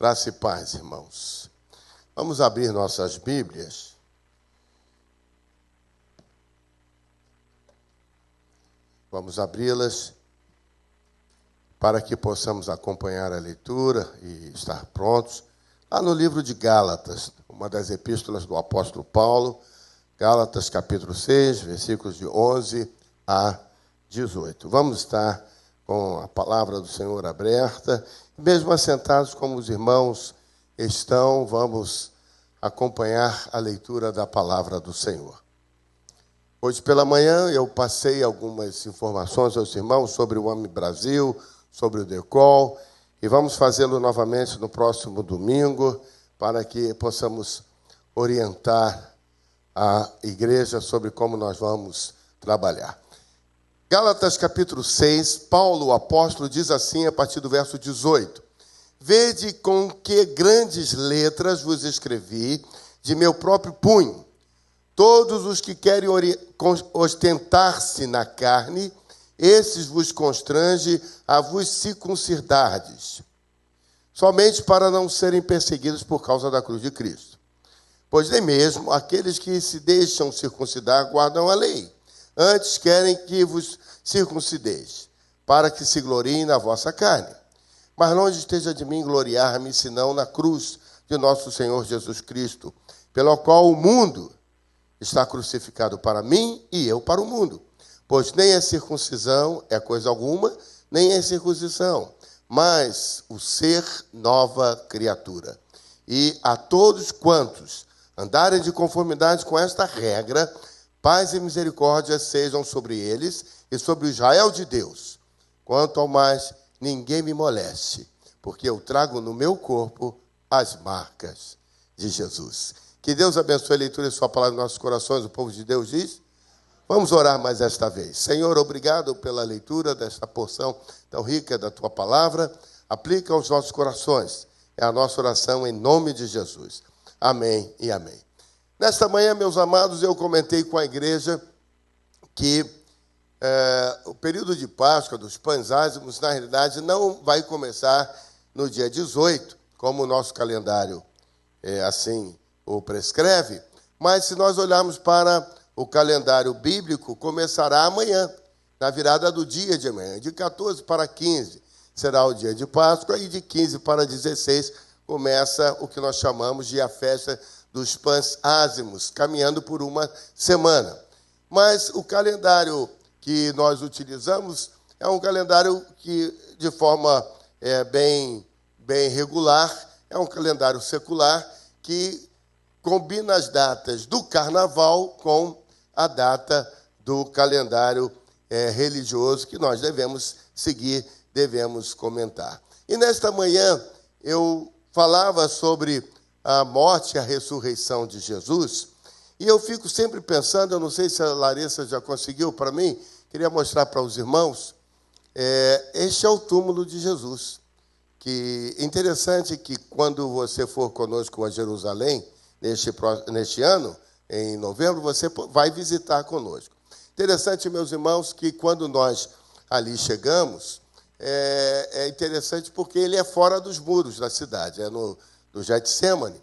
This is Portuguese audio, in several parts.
Graça e paz, irmãos. Vamos abrir nossas Bíblias. Vamos abri-las para que possamos acompanhar a leitura e estar prontos. Lá no livro de Gálatas, uma das epístolas do apóstolo Paulo, Gálatas capítulo 6, versículos de 11 a 18. Vamos estar com a palavra do Senhor aberta. Mesmo assentados como os irmãos estão, vamos acompanhar a leitura da palavra do Senhor. Hoje pela manhã eu passei algumas informações aos irmãos sobre o AME Brasil, sobre o DECOL, e vamos fazê-lo novamente no próximo domingo, para que possamos orientar a igreja sobre como nós vamos trabalhar. Gálatas capítulo 6, Paulo, o apóstolo, diz assim a partir do verso 18: Vede com que grandes letras vos escrevi de meu próprio punho. Todos os que querem ostentar-se na carne, esses vos constrange a vos circuncidardes, somente para não serem perseguidos por causa da cruz de Cristo. Pois nem mesmo aqueles que se deixam circuncidar guardam a lei. Antes querem que vos circuncideis, para que se gloriem na vossa carne. Mas longe esteja de mim gloriar-me, senão na cruz de nosso Senhor Jesus Cristo, pelo qual o mundo está crucificado para mim e eu para o mundo. Pois nem a circuncisão é coisa alguma, nem a incircuncisão, mas o ser nova criatura. E a todos quantos andarem de conformidade com esta regra, paz e misericórdia sejam sobre eles e sobre o Israel de Deus. Quanto ao mais, ninguém me moleste, porque eu trago no meu corpo as marcas de Jesus. Que Deus abençoe a leitura de sua palavra em nossos corações, o povo de Deus diz. Vamos orar mais esta vez. Senhor, obrigado pela leitura desta porção tão rica da tua palavra. Aplica aos nossos corações. É a nossa oração em nome de Jesus. Amém e amém. Nesta manhã, meus amados, eu comentei com a igreja que o período de Páscoa, dos pães ázimos, na realidade, não vai começar no dia 18, como o nosso calendário assim o prescreve, mas se nós olharmos para o calendário bíblico, começará amanhã, na virada do dia de amanhã. De 14 para 15 será o dia de Páscoa, e de 15 para 16 começa o que nós chamamos de a festa dos pães ázimos, caminhando por uma semana. Mas o calendário que nós utilizamos é um calendário que, de forma bem regular, é um calendário secular que combina as datas do carnaval com a data do calendário religioso que nós devemos seguir, devemos comentar. E nesta manhã eu falava sobre a morte e a ressurreição de Jesus, e eu fico sempre pensando, eu não sei se a Larissa já conseguiu para mim, queria mostrar para os irmãos, este é o túmulo de Jesus. Que interessante que quando você for conosco a Jerusalém, neste ano, em novembro, você vai visitar conosco. Interessante, meus irmãos, que quando nós ali chegamos, é interessante porque ele é fora dos muros da cidade, é no Getsemane.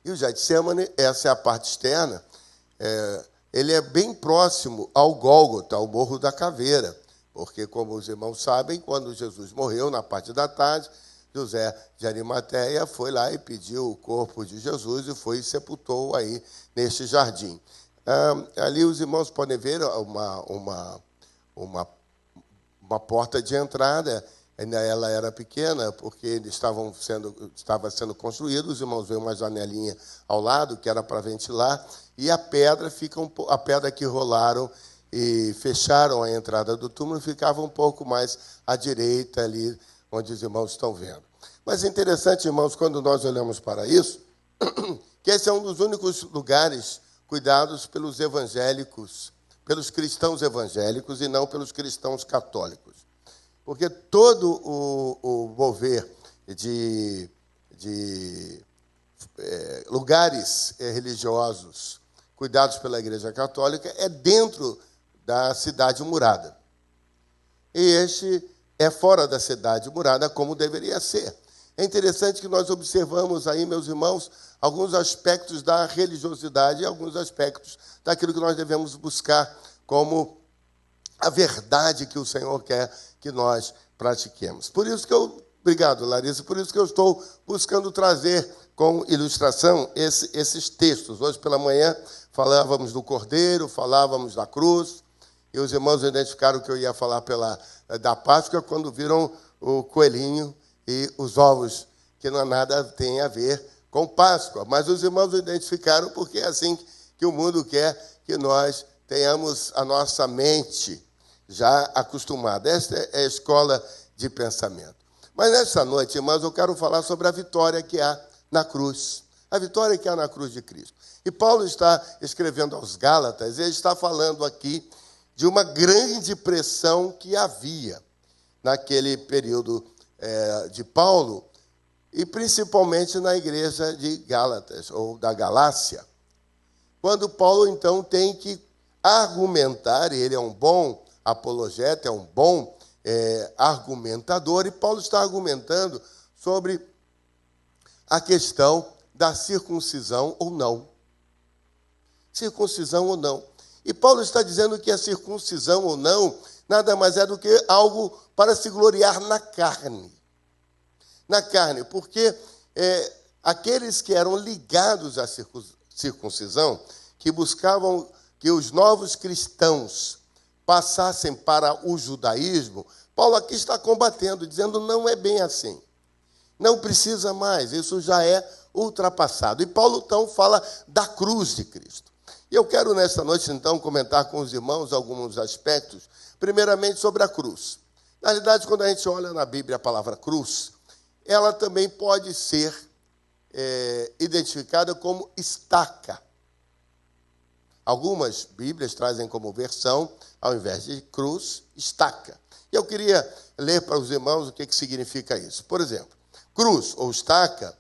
E o Getsemane, essa é a parte externa, ele é bem próximo ao Gólgota, ao Morro da Caveira, porque, como os irmãos sabem, quando Jesus morreu, na parte da tarde, José de Arimateia foi lá e pediu o corpo de Jesus e foi e sepultou aí neste jardim. Ali os irmãos podem ver uma porta de entrada. Ela era pequena, porque eles estava sendo construído. Os irmãos veem uma janelinha ao lado, que era para ventilar, e a pedra a pedra que rolaram e fecharam a entrada do túmulo ficava um pouco mais à direita, ali onde os irmãos estão vendo. Mas é interessante, irmãos, quando nós olhamos para isso, que esse é um dos únicos lugares cuidados pelos evangélicos, pelos cristãos evangélicos e não pelos cristãos católicos. Porque todo o mover de lugares religiosos cuidados pela Igreja Católica é dentro da cidade murada. E este é fora da cidade murada, como deveria ser. é interessante que nós observamos aí, meus irmãos, alguns aspectos da religiosidade e alguns aspectos daquilo que nós devemos buscar como a verdade que o Senhor quer que nós pratiquemos. Obrigado, Larissa, por isso que eu estou buscando trazer com ilustração esses textos. Hoje pela manhã falávamos do Cordeiro, falávamos da cruz, e os irmãos identificaram que eu ia falar da Páscoa quando viram o coelhinho e os ovos, que não há nada tem a ver com Páscoa. Mas os irmãos identificaram porque é assim que o mundo quer que nós tenhamos a nossa mente já acostumada. Esta é a escola de pensamento. Mas nessa noite, irmãos, eu quero falar sobre a vitória que há na cruz. A vitória que há na cruz de Cristo. E Paulo está escrevendo aos Gálatas, ele está falando aqui de uma grande pressão que havia naquele período de Paulo, e principalmente na igreja de Gálatas, ou da Galácia. Quando Paulo, então, tem que argumentar, e ele é um bom apologeta, é um bom argumentador, e Paulo está argumentando sobre a questão da circuncisão ou não. Circuncisão ou não. E Paulo está dizendo que a circuncisão ou não nada mais é do que algo para se gloriar na carne. Na carne, porque aqueles que eram ligados à circuncisão, que buscavam que os novos cristãos passassem para o judaísmo, Paulo aqui está combatendo, dizendo não é bem assim. Não precisa mais, isso já é ultrapassado. E Paulo, então, fala da cruz de Cristo. E eu quero, nesta noite, então, comentar com os irmãos alguns aspectos, primeiramente sobre a cruz. Na realidade, quando a gente olha na Bíblia a palavra cruz, ela também pode ser identificada como estaca. Algumas Bíblias trazem como versão, ao invés de cruz, estaca. E eu queria ler para os irmãos o que significa isso. Por exemplo, cruz ou estaca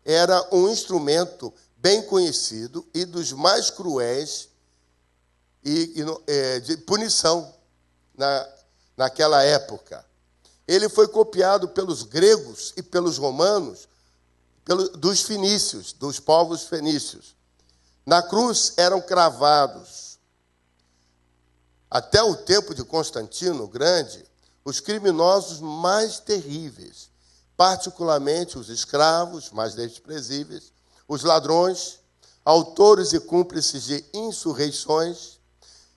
era um instrumento bem conhecido e dos mais cruéis de punição naquela época. Ele foi copiado pelos gregos e pelos romanos, dos fenícios, dos povos fenícios. Na cruz eram cravados, até o tempo de Constantino o Grande, os criminosos mais terríveis, particularmente os escravos mais desprezíveis, os ladrões, autores e cúmplices de insurreições,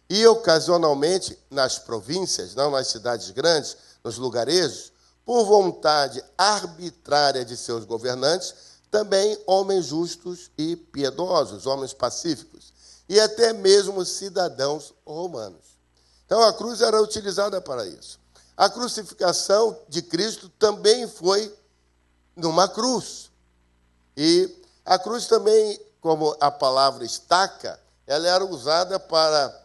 e ocasionalmente nas províncias, não nas cidades grandes, nos lugarejos, por vontade arbitrária de seus governantes, também homens justos e piedosos, homens pacíficos, e até mesmo cidadãos romanos. Então a cruz era utilizada para isso. A crucificação de Cristo também foi numa cruz. E a cruz também, como a palavra estaca, ela era usada para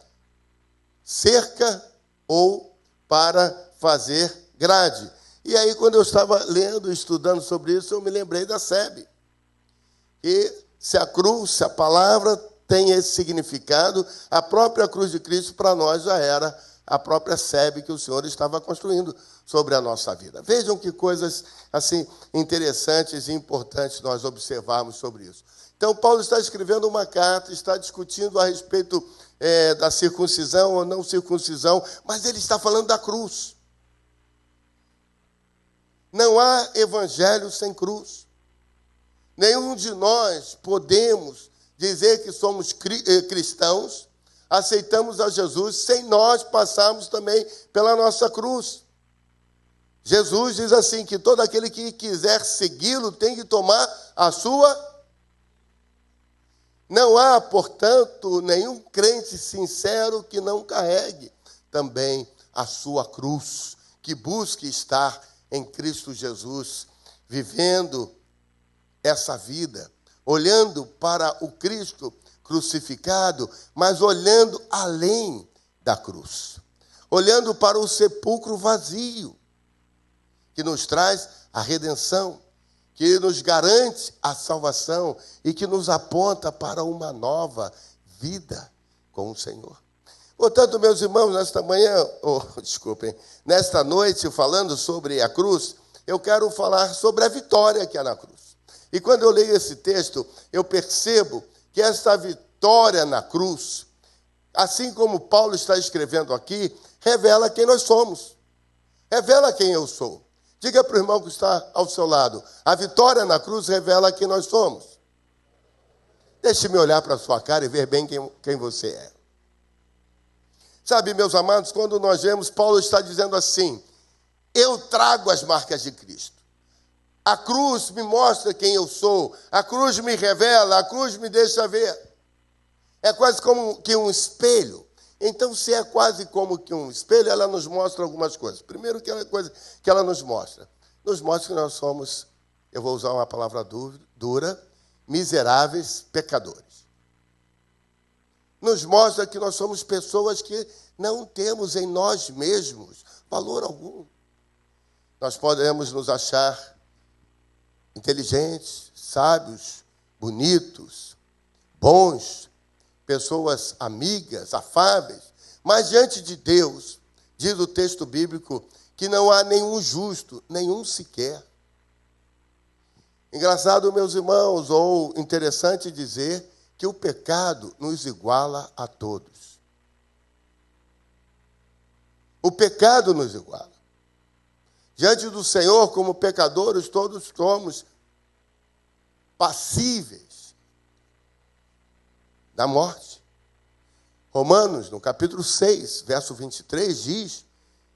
cerca ou para fazer grade. E aí, quando eu estava lendo, estudando sobre isso, eu me lembrei da SEB. E se a cruz, se a palavra tem esse significado, a própria cruz de Cristo para nós já era a própria SEB que o Senhor estava construindo sobre a nossa vida. Vejam que coisas assim interessantes e importantes nós observarmos sobre isso. Então, Paulo está escrevendo uma carta, está discutindo a respeito da circuncisão ou não circuncisão, mas ele está falando da cruz. Não há evangelho sem cruz. Nenhum de nós podemos dizer que somos cristãos, aceitamos a Jesus, sem nós passarmos também pela nossa cruz. Jesus diz assim, que todo aquele que quiser segui-lo tem que tomar a sua. Não há, portanto, nenhum crente sincero que não carregue também a sua cruz, que busque estar em Cristo Jesus, vivendo essa vida, olhando para o Cristo crucificado, mas olhando além da cruz, olhando para o sepulcro vazio, que nos traz a redenção, que nos garante a salvação e que nos aponta para uma nova vida com o Senhor. Portanto, meus irmãos, nesta manhã, nesta noite, falando sobre a cruz, eu quero falar sobre a vitória que há na cruz. E quando eu leio esse texto, eu percebo que essa vitória na cruz, assim como Paulo está escrevendo aqui, revela quem nós somos. Revela quem eu sou. Diga para o irmão que está ao seu lado, a vitória na cruz revela quem nós somos. Deixe-me olhar para a sua cara e ver bem quem você é. Sabe, meus amados, quando nós vemos, Paulo está dizendo assim, eu trago as marcas de Cristo. A cruz me mostra quem eu sou, a cruz me revela, a cruz me deixa ver. É quase como que um espelho. Então, se é quase como que um espelho, ela nos mostra algumas coisas. Primeiro, que é a coisa que ela nos mostra que nós somos, eu vou usar uma palavra dura, miseráveis pecadores. Nos mostra que nós somos pessoas que não temos em nós mesmos valor algum. Nós podemos nos achar inteligentes, sábios, bonitos, bons, pessoas amigas, afáveis, mas diante de Deus, diz o texto bíblico, que não há nenhum justo, nenhum sequer. Engraçado, meus irmãos, ou interessante dizer que o pecado nos iguala a todos. O pecado nos iguala. Diante do Senhor, como pecadores, todos somos passíveis da morte. Romanos, no capítulo 6, verso 23, diz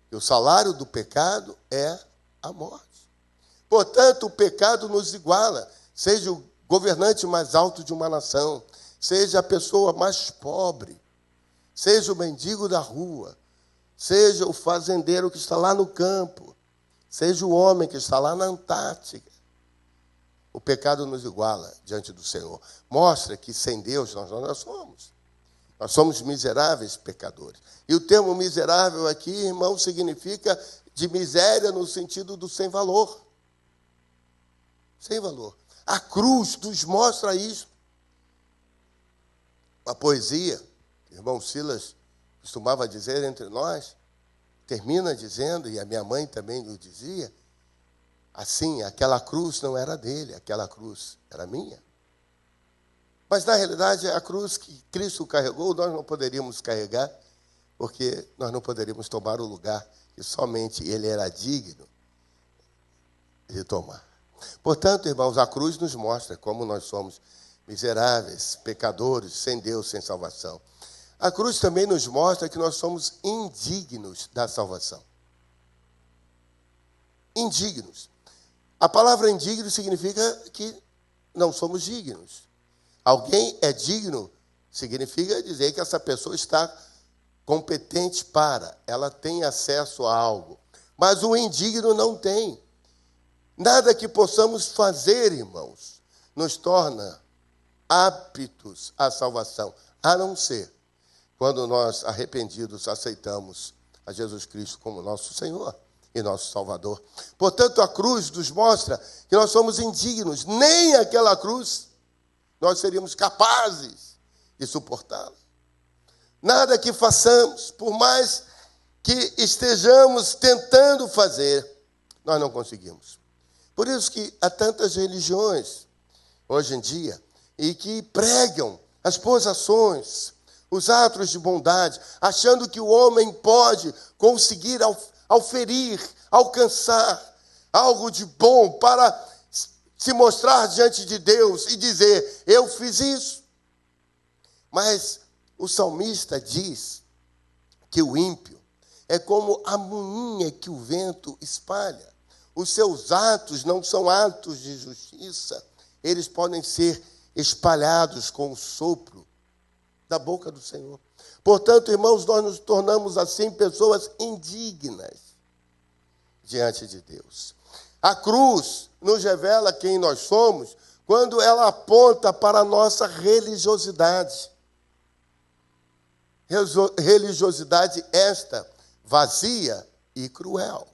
que o salário do pecado é a morte. Portanto, o pecado nos iguala, seja o governante mais alto de uma nação, seja a pessoa mais pobre, seja o mendigo da rua, seja o fazendeiro que está lá no campo, seja o homem que está lá na Antártica. O pecado nos iguala diante do Senhor. Mostra que sem Deus nós não somos. Nós somos miseráveis pecadores. E o termo miserável aqui, irmão, significa de miséria no sentido do sem valor. Sem valor. A cruz nos mostra isso. A poesia, o irmão Silas costumava dizer entre nós, termina dizendo, e a minha mãe também nos dizia, assim, aquela cruz não era dele, aquela cruz era minha. Mas, na realidade, a cruz que Cristo carregou, nós não poderíamos carregar, porque nós não poderíamos tomar o lugar que somente Ele era digno de tomar. Portanto, irmãos, a cruz nos mostra como nós somos miseráveis, pecadores, sem Deus, sem salvação. A cruz também nos mostra que nós somos indignos da salvação. Indignos. A palavra indigno significa que não somos dignos. Alguém é digno significa dizer que essa pessoa está competente para, ela tem acesso a algo. Mas o indigno não tem. Nada que possamos fazer, irmãos, nos torna aptos à salvação, a não ser quando nós, arrependidos, aceitamos a Jesus Cristo como nosso Senhor e nosso Salvador. Portanto, a cruz nos mostra que nós somos indignos. Nem aquela cruz nós seríamos capazes de suportá-la. Nada que façamos, por mais que estejamos tentando fazer, nós não conseguimos. Por isso que há tantas religiões, hoje em dia, e que pregam as boas ações, os atos de bondade, achando que o homem pode conseguir auferir, alcançar algo de bom para se mostrar diante de Deus e dizer, eu fiz isso. Mas o salmista diz que o ímpio é como a moinha que o vento espalha. Os seus atos não são atos de justiça, eles podem ser espalhados com o sopro da boca do Senhor. Portanto, irmãos, nós nos tornamos assim pessoas indignas diante de Deus. A cruz nos revela quem nós somos quando ela aponta para a nossa religiosidade. Religiosidade esta vazia e cruel.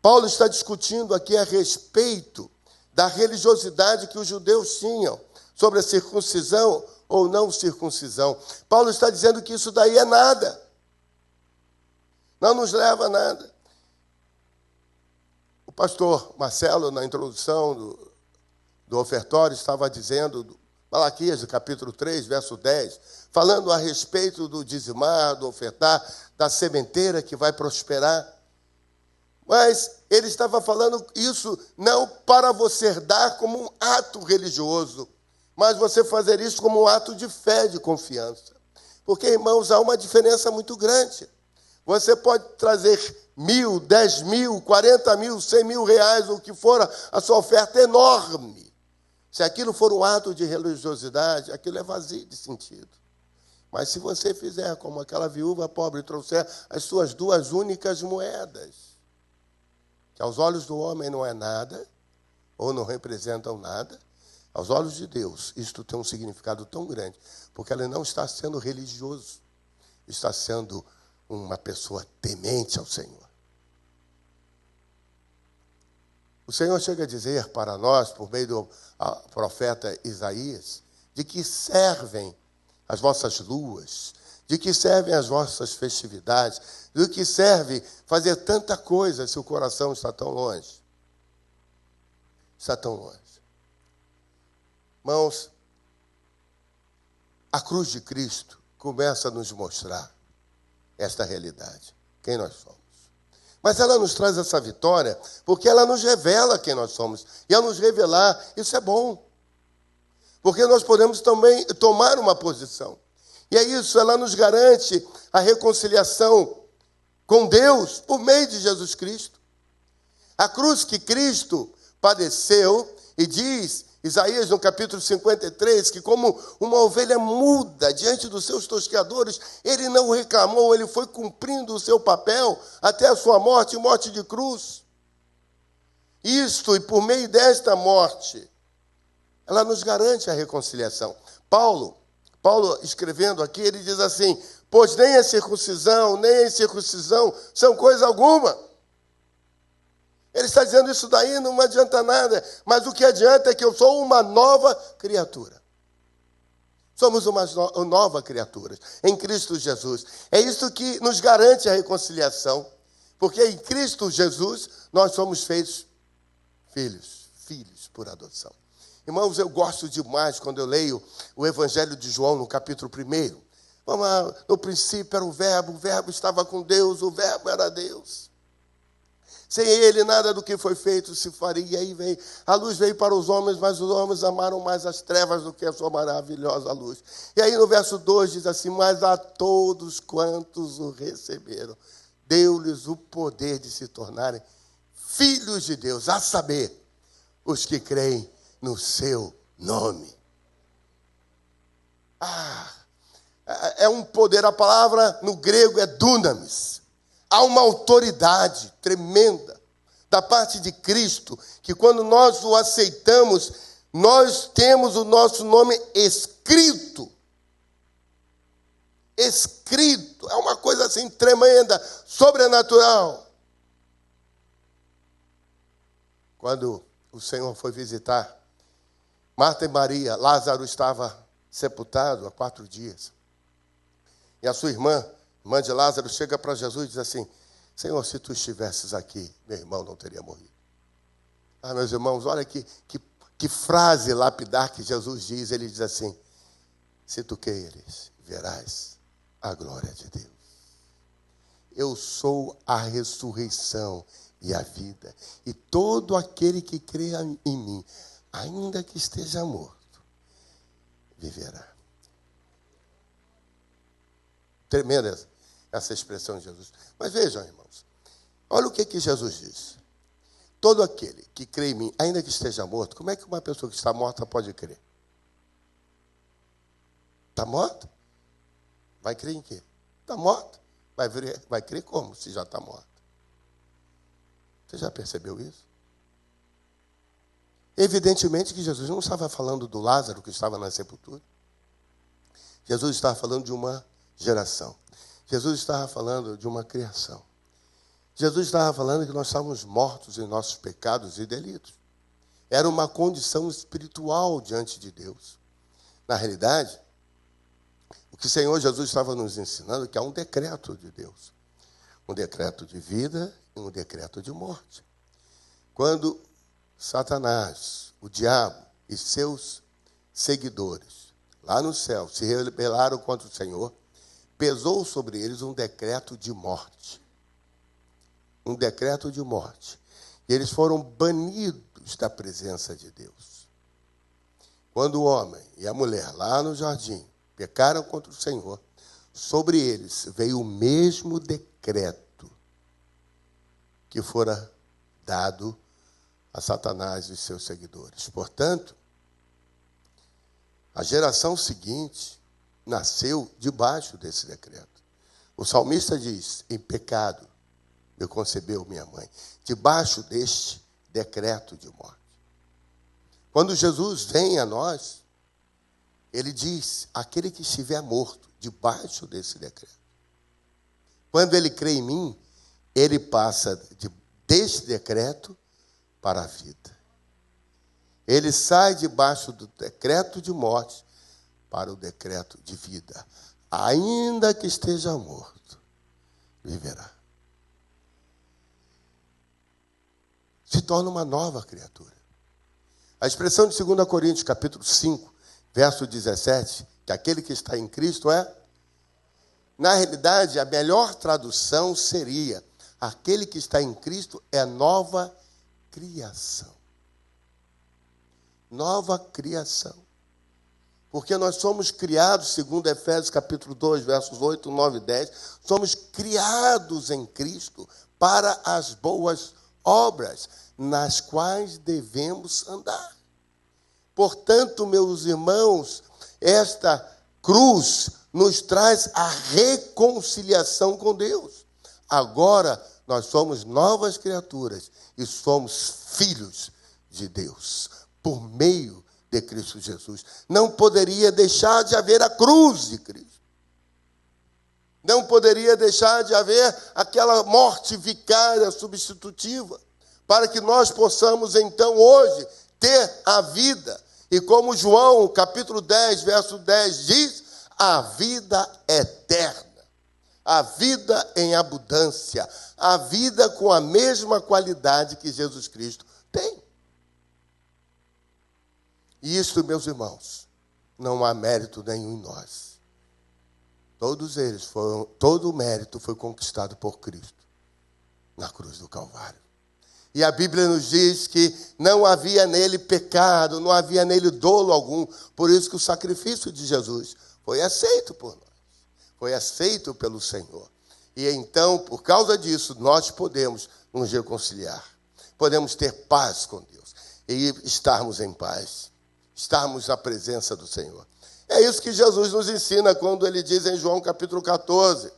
Paulo está discutindo aqui a respeito da religiosidade que os judeus tinham sobre a circuncisão ou não circuncisão. Paulo está dizendo que isso daí é nada. Não nos leva a nada. O O pastor Marcelo, na introdução do ofertório, estava dizendo, Malaquias, do capítulo 3, verso 10, falando a respeito do dizimar, do ofertar, da sementeira que vai prosperar. Mas ele estava falando isso não para você dar como um ato religioso, mas você fazer isso como um ato de fé, de confiança. Porque, irmãos, há uma diferença muito grande. Você pode trazer 1.000, 10.000, 40.000, 100.000 reais, o que for, a sua oferta é enorme. Se aquilo for um ato de religiosidade, aquilo é vazio de sentido. Mas se você fizer como aquela viúva pobre, trouxer as suas 2 únicas moedas, que aos olhos do homem não é nada, ou não representam nada, aos olhos de Deus, isto tem um significado tão grande, porque ele não está sendo religioso, está sendo uma pessoa temente ao Senhor. O Senhor chega a dizer para nós, por meio do profeta Isaías, de que servem as vossas luas, de que servem as vossas festividades, de que serve fazer tanta coisa se o coração está tão longe. Está tão longe. Irmãos, a cruz de Cristo começa a nos mostrar esta realidade, quem nós somos. Mas ela nos traz essa vitória porque ela nos revela quem nós somos. E ao nos revelar, isso é bom. Porque nós podemos também tomar uma posição. E é isso, ela nos garante a reconciliação com Deus por meio de Jesus Cristo. A cruz que Cristo padeceu, e diz Isaías no capítulo 53, que como uma ovelha muda diante dos seus tosqueadores, ele não reclamou, ele foi cumprindo o seu papel até a sua morte, morte de cruz. Isto, e por meio desta morte, ela nos garante a reconciliação. Paulo escrevendo aqui, ele diz assim, pois nem a circuncisão, nem a incircuncisão são coisa alguma. Ele está dizendo isso daí, não adianta nada. Mas o que adianta é que eu sou uma nova criatura. Somos uma nova criatura em Cristo Jesus. É isso que nos garante a reconciliação. Porque em Cristo Jesus nós somos feitos filhos por adoção. Irmãos, eu gosto demais quando eu leio o Evangelho de João no capítulo 1. Vamos lá, no princípio era o verbo estava com Deus, o verbo era Deus. Sem ele, nada do que foi feito se faria. E aí veio, a luz veio para os homens, mas os homens amaram mais as trevas do que a sua maravilhosa luz. E aí no verso 2 diz assim, mas a todos quantos o receberam, deu-lhes o poder de se tornarem filhos de Deus, a saber, os que creem no seu nome. É um poder, a palavra no grego é dunamis. Há uma autoridade tremenda da parte de Cristo, que quando nós o aceitamos, nós temos o nosso nome escrito. Escrito. É uma coisa assim tremenda, sobrenatural. Quando o Senhor foi visitar Marta e Maria, Lázaro estava sepultado há 4 dias. E a sua irmã de Lázaro, chega para Jesus e diz assim, Senhor, se tu estivesses aqui, meu irmão não teria morrido. Meus irmãos, olha que frase lapidar que Jesus diz. Ele diz assim, se tu queres, verás a glória de Deus. Eu sou a ressurreição e a vida. E todo aquele que crê em mim, ainda que esteja morto, viverá. Tremenda essa expressão de Jesus. Mas vejam, irmãos, olha o que Jesus diz. Todo aquele que crê em mim, ainda que esteja morto, como é que uma pessoa que está morta pode crer? Está morta? Vai crer em quê? Está morta? Vai crer como se já está morta? Você já percebeu isso? Evidentemente que Jesus não estava falando do Lázaro que estava na sepultura. Jesus estava falando de uma geração. Jesus estava falando de uma criação. Jesus estava falando que nós estávamos mortos em nossos pecados e delitos. Era uma condição espiritual diante de Deus. Na realidade, o que o Senhor Jesus estava nos ensinando é que há um decreto de Deus. Um decreto de vida e um decreto de morte. Quando Satanás, o diabo e seus seguidores, lá no céu, se rebelaram contra o Senhor, pesou sobre eles um decreto de morte. Um decreto de morte. E eles foram banidos da presença de Deus. Quando o homem e a mulher, lá no jardim, pecaram contra o Senhor, sobre eles veio o mesmo decreto que fora dado a Satanás e seus seguidores. Portanto, a geração seguinte nasceu debaixo desse decreto. O salmista diz: em pecado me concebeu minha mãe, debaixo deste decreto de morte. Quando Jesus vem a nós, ele diz: aquele que estiver morto, debaixo desse decreto. Quando ele crê em mim, ele passa deste decreto para a vida. Ele sai debaixo do decreto de morte para o decreto de vida. Ainda que esteja morto, viverá. Se torna uma nova criatura. A expressão de 2 Coríntios, capítulo 5, verso 17, que aquele que está em Cristo na realidade, a melhor tradução seria: aquele que está em Cristo é nova criação. Nova criação. Porque nós somos criados, segundo Efésios capítulo 2, versos 8, 9 e 10, somos criados em Cristo para as boas obras, nas quais devemos andar. Portanto, meus irmãos, esta cruz nos traz a reconciliação com Deus. Agora, nós somos novas criaturas e somos filhos de Deus, por meio de Cristo Jesus. Não poderia deixar de haver a cruz de Cristo. Não poderia deixar de haver aquela morte vicária substitutiva, para que nós possamos, então, hoje, ter a vida. E como João, capítulo 10, verso 10 diz, a vida eterna, a vida em abundância, a vida com a mesma qualidade que Jesus Cristo tem. E isto, meus irmãos, não há mérito nenhum em nós. Todo o mérito foi conquistado por Cristo na cruz do Calvário. E a Bíblia nos diz que não havia nele pecado, não havia nele dolo algum. Por isso que o sacrifício de Jesus foi aceito por nós. Foi aceito pelo Senhor. E então, por causa disso, nós podemos nos reconciliar. Podemos ter paz com Deus. E estarmos em paz. Estarmos na presença do Senhor. É isso que Jesus nos ensina quando ele diz em João capítulo 14.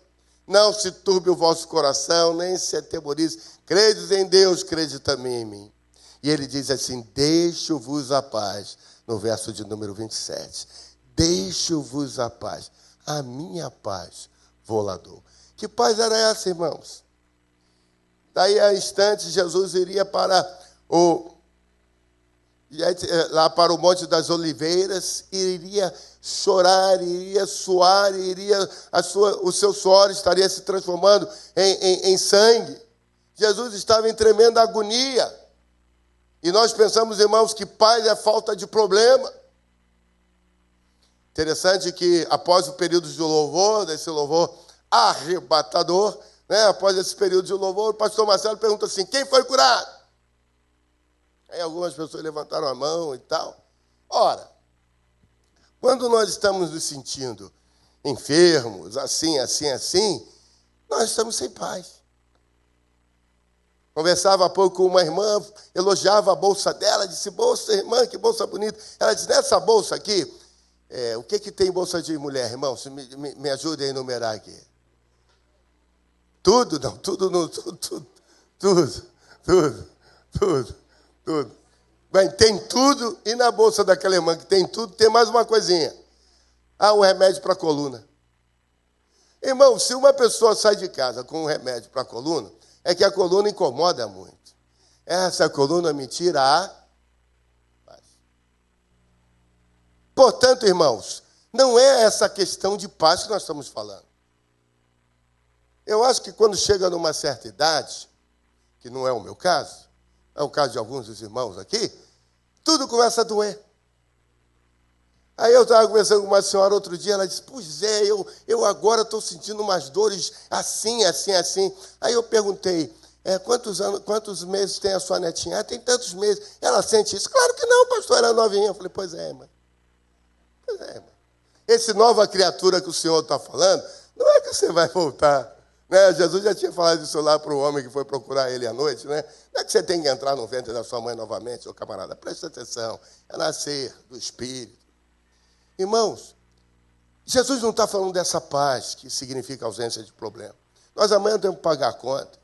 Não se turbe o vosso coração, nem se atemorize. Credes em Deus, crede também em mim. E ele diz assim: deixo-vos a paz, no verso de número 27. Deixo-vos a paz, a minha paz vou lá dou. Que paz era essa, irmãos? Daí a instante, Jesus iria lá para o Monte das Oliveiras, e iria chorar, iria suar, o seu suor estaria se transformando em sangue. Jesus estava em tremenda agonia. E nós pensamos, irmãos, que paz é falta de problema. Interessante que após o período de louvor, desse louvor arrebatador, após esse período de louvor, o pastor Marcelo pergunta assim: quem foi curado? Aí algumas pessoas levantaram a mão e tal. Ora, quando nós estamos nos sentindo enfermos, assim, nós estamos sem paz. Conversava há pouco com uma irmã, elogiava a bolsa dela, disse: bolsa, irmã, que bolsa bonita. Ela disse: nessa bolsa aqui, o que tem bolsa de mulher, irmão? Me ajude a enumerar aqui. Tudo. Bem, tem tudo, e na bolsa daquela irmã que tem tudo, tem mais uma coisinha. Um remédio para a coluna. Irmão, se uma pessoa sai de casa com um remédio para a coluna, é que a coluna incomoda muito. Essa coluna me tira a paz. Portanto, irmãos, não é essa questão de paz que nós estamos falando. Eu acho que quando chega numa certa idade, que não é o meu caso, é o caso de alguns dos irmãos aqui, tudo começa a doer. Aí eu estava conversando com uma senhora outro dia, ela disse, pois é, eu agora estou sentindo umas dores assim. Aí eu perguntei, quantos meses tem a sua netinha? Tem tantos meses. Ela sente isso? Claro que não, pastor, era novinha. Eu falei, pois é, irmã. Esse nova criatura que o Senhor está falando, não é que você vai voltar. Né? Jesus já tinha falado isso lá para o homem que foi procurar ele à noite. Né? Não é que você tem que entrar no ventre da sua mãe novamente, seu camarada. Preste atenção. É nascer do Espírito. Irmãos, Jesus não está falando dessa paz que significa ausência de problema. Nós amanhã temos que pagar a conta.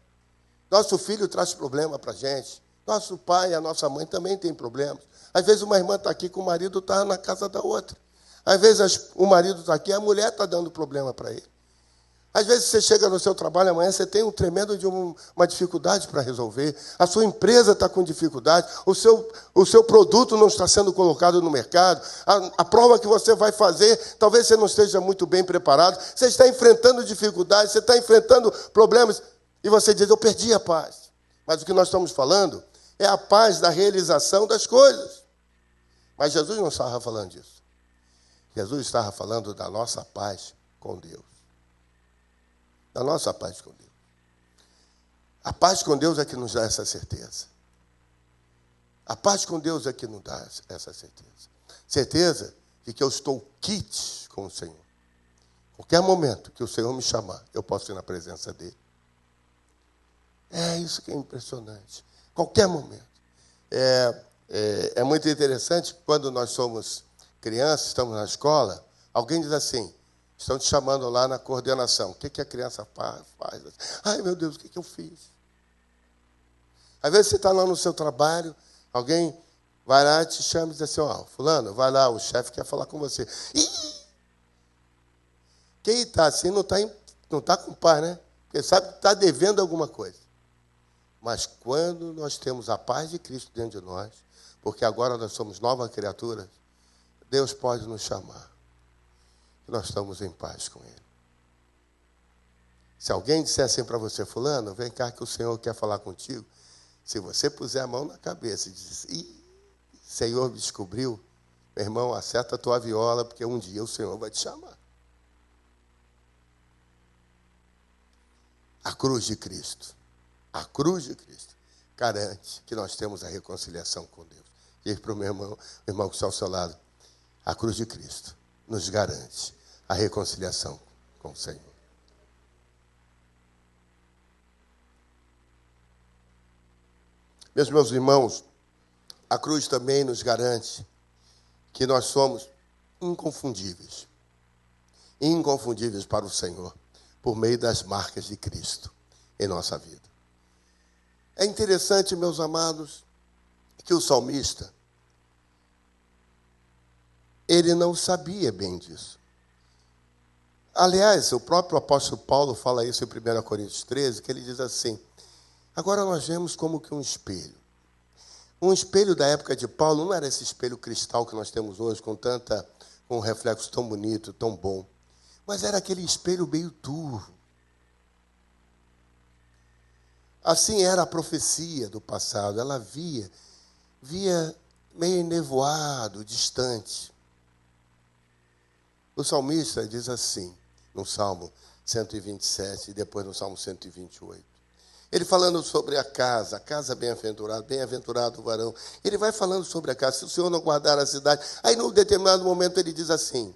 Nosso filho traz problema para a gente. Nosso pai e a nossa mãe também têm problemas. Às vezes uma irmã está aqui com o marido, está na casa da outra. Às vezes o marido está aqui, a mulher está dando problema para ele. Às vezes você chega no seu trabalho amanhã, você tem um tremendo de uma dificuldade para resolver. A sua empresa está com dificuldade. O seu produto não está sendo colocado no mercado. A prova que você vai fazer, talvez você não esteja muito bem preparado. Você está enfrentando dificuldades, você está enfrentando problemas. E você diz, eu perdi a paz. Mas o que nós estamos falando é a paz da realização das coisas. Mas Jesus não estava falando disso. Jesus estava falando da nossa paz com Deus. Da nossa paz com Deus. A paz com Deus é que nos dá essa certeza. A paz com Deus é que nos dá essa certeza. Certeza de que eu estou quites com o Senhor. Qualquer momento que o Senhor me chamar, eu posso ir na presença dEle. É isso que é impressionante. Qualquer momento. É muito interessante que quando nós somos crianças, estamos na escola, alguém diz assim, estão te chamando lá na coordenação. O que a criança faz? Ai, meu Deus, o que eu fiz? Às vezes você está lá no seu trabalho, alguém vai lá, te chama e diz assim, fulano, vai lá, o chefe quer falar com você. Quem está assim não está com paz, né? Porque sabe que está devendo alguma coisa. Mas quando nós temos a paz de Cristo dentro de nós, porque agora nós somos nova criatura, Deus pode nos chamar. Nós estamos em paz com Ele. Se alguém disser assim para você, fulano, vem cá que o Senhor quer falar contigo. Se você puser a mão na cabeça e dizer, Senhor me descobriu, meu irmão, acerta a tua viola, porque um dia o Senhor vai te chamar. A cruz de Cristo. A cruz de Cristo garante que nós temos a reconciliação com Deus. Diz para o meu irmão que está ao seu lado, a cruz de Cristo nos garante a reconciliação com o Senhor. Meus irmãos, a cruz também nos garante que nós somos inconfundíveis. Inconfundíveis para o Senhor, por meio das marcas de Cristo em nossa vida. É interessante, meus amados, que o salmista, ele não sabia bem disso. Aliás, o próprio apóstolo Paulo fala isso em 1 Coríntios 13, que ele diz assim, agora nós vemos como que um espelho. Um espelho da época de Paulo não era esse espelho cristal que nós temos hoje, com um reflexo tão bonito, tão bom, mas era aquele espelho meio turvo. Assim era a profecia do passado, ela via meio enevoado, distante. O salmista diz assim, no Salmo 127 e depois no Salmo 128. Ele falando sobre a casa bem-aventurada, bem-aventurado o varão. Ele vai falando sobre a casa, se o Senhor não guardar a cidade. Aí, num determinado momento, ele diz assim,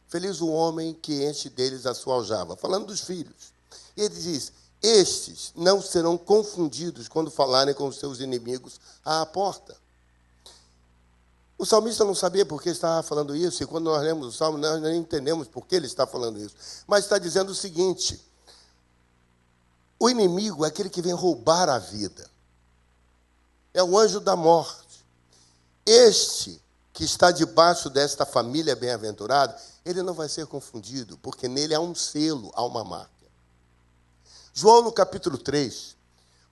feliz o homem que enche deles a sua aljava. Falando dos filhos. E ele diz, estes não serão confundidos quando falarem com os seus inimigos à porta. O salmista não sabia por que estava falando isso, e quando nós lemos o Salmo, nós nem entendemos por que ele está falando isso. Mas está dizendo o seguinte, o inimigo é aquele que vem roubar a vida. É o anjo da morte. Este que está debaixo desta família bem-aventurada, ele não vai ser confundido, porque nele há um selo, há uma marca. João, no capítulo 3,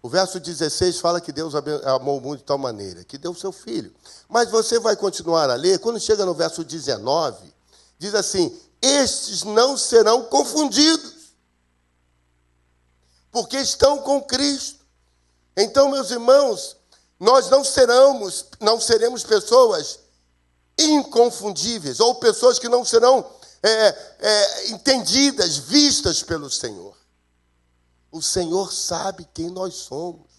o verso 16 fala que Deus amou o mundo de tal maneira, que deu o seu Filho. Mas você vai continuar a ler, quando chega no verso 19, diz assim, estes não serão confundidos, porque estão com Cristo. Então, meus irmãos, Nós não seremos pessoas inconfundíveis, ou pessoas que não serão entendidas, vistas pelo Senhor. O Senhor sabe quem nós somos.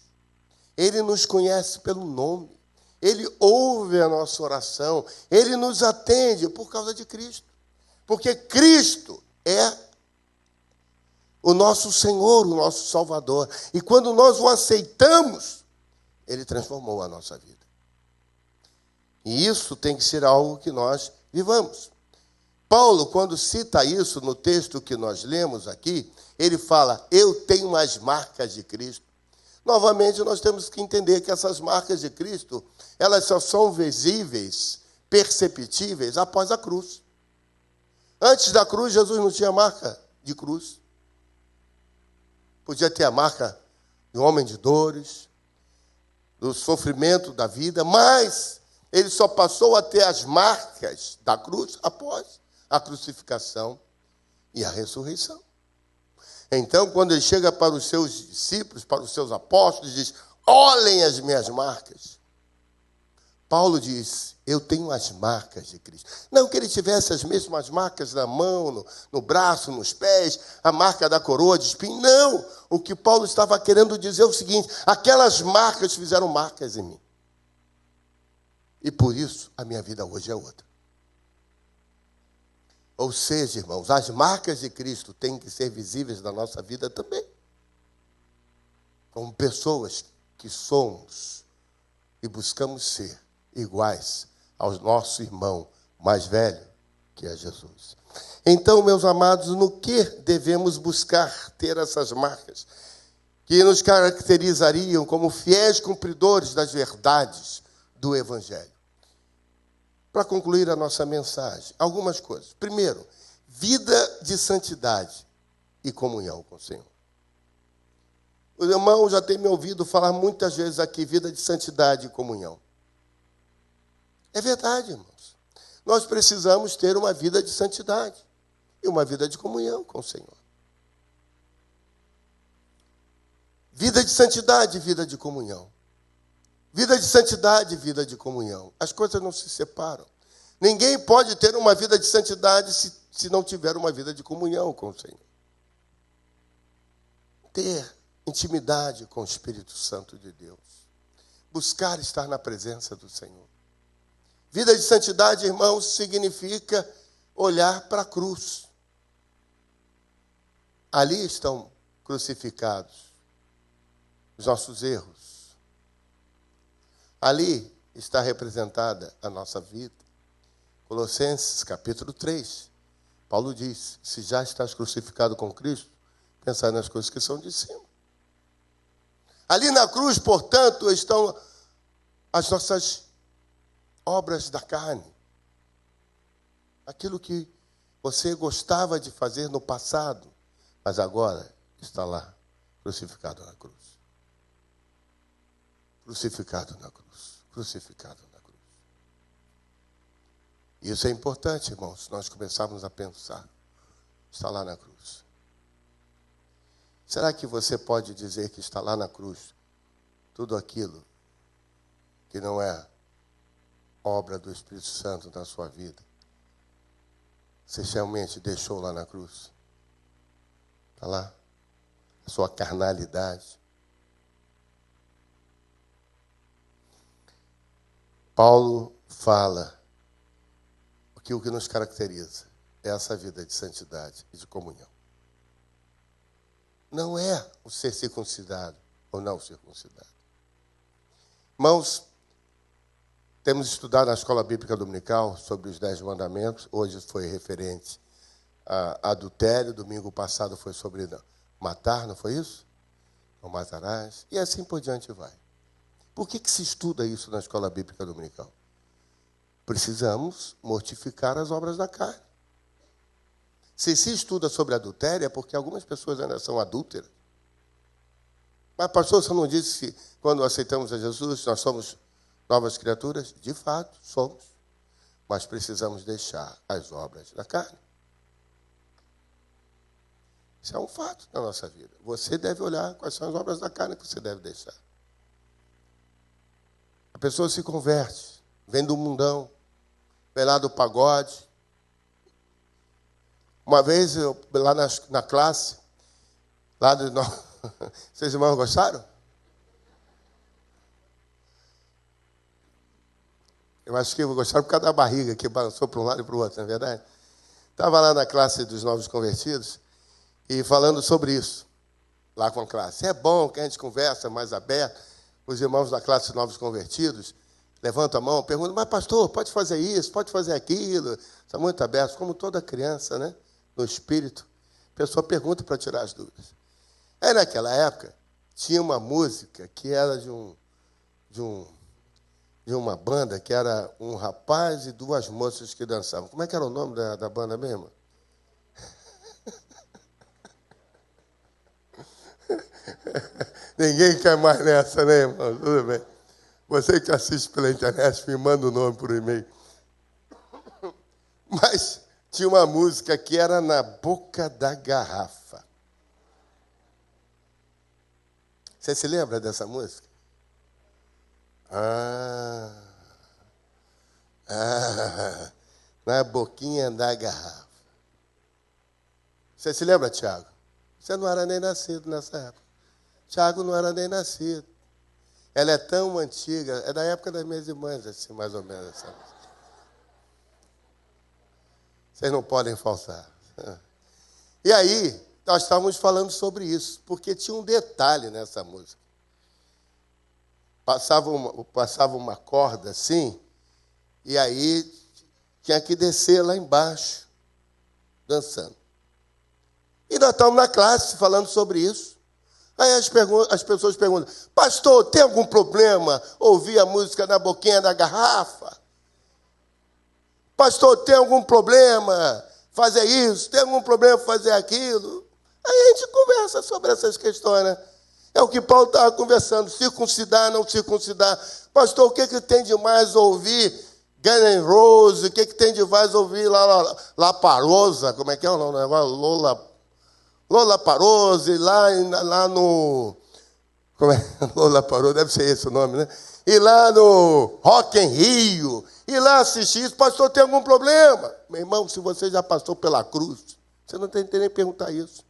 Ele nos conhece pelo nome. Ele ouve a nossa oração. Ele nos atende por causa de Cristo. Porque Cristo é o nosso Senhor, o nosso Salvador. E quando nós o aceitamos, Ele transformou a nossa vida. E isso tem que ser algo que nós vivamos. Paulo, quando cita isso no texto que nós lemos aqui, ele fala, eu tenho as marcas de Cristo. Novamente, nós temos que entender que essas marcas de Cristo, elas só são visíveis, perceptíveis após a cruz. Antes da cruz, Jesus não tinha marca de cruz. Podia ter a marca de um homem de dores, do sofrimento da vida, mas ele só passou a ter as marcas da cruz após a crucificação e a ressurreição. Então, quando ele chega para os seus discípulos, para os seus apóstolos, diz, olhem as minhas marcas. Paulo diz, eu tenho as marcas de Cristo. Não que ele tivesse as mesmas marcas na mão, no braço, nos pés, a marca da coroa de espinho. Não! O que Paulo estava querendo dizer é o seguinte, aquelas marcas fizeram marcas em mim. E por isso, a minha vida hoje é outra. Ou seja, irmãos, as marcas de Cristo têm que ser visíveis na nossa vida também. Como pessoas que somos e buscamos ser iguais ao nosso irmão mais velho, que é Jesus. Então, meus amados, no que devemos buscar ter essas marcas que nos caracterizariam como fiéis cumpridores das verdades do Evangelho? Para concluir a nossa mensagem, algumas coisas. Primeiro, vida de santidade e comunhão com o Senhor. O irmão já tem me ouvido falar muitas vezes aqui, vida de santidade e comunhão. É verdade, irmãos. Nós precisamos ter uma vida de santidade e uma vida de comunhão com o Senhor. Vida de santidade e vida de comunhão. Vida de santidade e vida de comunhão. As coisas não se separam. Ninguém pode ter uma vida de santidade se não tiver uma vida de comunhão com o Senhor. Ter intimidade com o Espírito Santo de Deus. Buscar estar na presença do Senhor. Vida de santidade, irmãos, significa olhar para a cruz. Ali estão crucificados os nossos erros. Ali está representada a nossa vida. Colossenses, capítulo 3. Paulo diz, se já estás crucificado com Cristo, pensai nas coisas que são de cima. Ali na cruz, portanto, estão as nossas obras da carne. Aquilo que você gostava de fazer no passado, mas agora está lá, crucificado na cruz. Crucificado na cruz. Crucificado na cruz. Isso é importante, irmãos, nós começarmos a pensar. Está lá na cruz. Será que você pode dizer que está lá na cruz tudo aquilo que não é obra do Espírito Santo na sua vida? Você realmente deixou lá na cruz? Está lá? A sua carnalidade. Paulo fala que o que nos caracteriza é essa vida de santidade e de comunhão. Não é o ser circuncidado ou não circuncidado. Irmãos, temos estudado na Escola Bíblica Dominical sobre os 10 mandamentos. Hoje foi referente a adultério. Domingo passado foi sobre matar, não foi isso? Não matarás. E assim por diante vai. Por que se estuda isso na Escola Bíblica Dominical? Precisamos mortificar as obras da carne. Se estuda sobre adultério, é porque algumas pessoas ainda são adúlteras. Mas, pastor, você não disse que quando aceitamos a Jesus, nós somos novas criaturas? De fato, somos. Mas precisamos deixar as obras da carne. Isso é um fato na nossa vida. Você deve olhar quais são as obras da carne que você deve deixar. pessoa se converte, vem do mundão, vem lá do pagode. Uma vez, lá na classe, lá do... Vocês irmãos gostaram? Eu acho que gostaram por causa da barriga, que balançou para um lado e para o outro, não é verdade? Estava lá na classe dos novos convertidos e falando sobre isso, lá com a classe. É bom que a gente conversa mais aberto. Os irmãos da classe dos novos convertidos levantam a mão, perguntam, mas pastor, pode fazer isso, pode fazer aquilo. Estão muito abertos, como toda criança, né? No espírito. A pessoa pergunta para tirar as dúvidas. Aí, naquela época, tinha uma música que era de uma banda que era um rapaz e duas moças que dançavam. Como é que era o nome da banda mesmo? Ninguém quer mais nessa, né, irmão? Tudo bem. Você que assiste pela internet, me manda o nome por e-mail. Mas tinha uma música que era Na Boca da Garrafa. Você se lembra dessa música? Na boquinha da garrafa. Você se lembra, Tiago? Você não era nem nascido nessa época. Tiago não era nem nascido. Ela é tão antiga, é da época das minhas irmãs, assim, mais ou menos. Sabe? Vocês não podem falsar. E aí, nós estávamos falando sobre isso, porque tinha um detalhe nessa música. Passava uma corda assim, e aí tinha que descer lá embaixo, dançando. E nós estamos na classe falando sobre isso. Aí as pessoas perguntam, pastor, tem algum problema ouvir a música Na Boquinha da Garrafa? Pastor, tem algum problema fazer isso? Tem algum problema fazer aquilo? Aí a gente conversa sobre essas questões, né? É o que Paulo estava conversando, circuncidar, não circuncidar. Pastor, o que tem de mais ouvir Guns N' Roses? O que tem de mais ouvir La Parosa? Como é que é o nome? Lola Parousa, lá no... Como é? Lola Parousa, deve ser esse o nome, né? E lá no Rock em Rio, e lá assistir isso. Pastor, tem algum problema? Meu irmão, se você já passou pela cruz, você não tem que nem perguntar isso.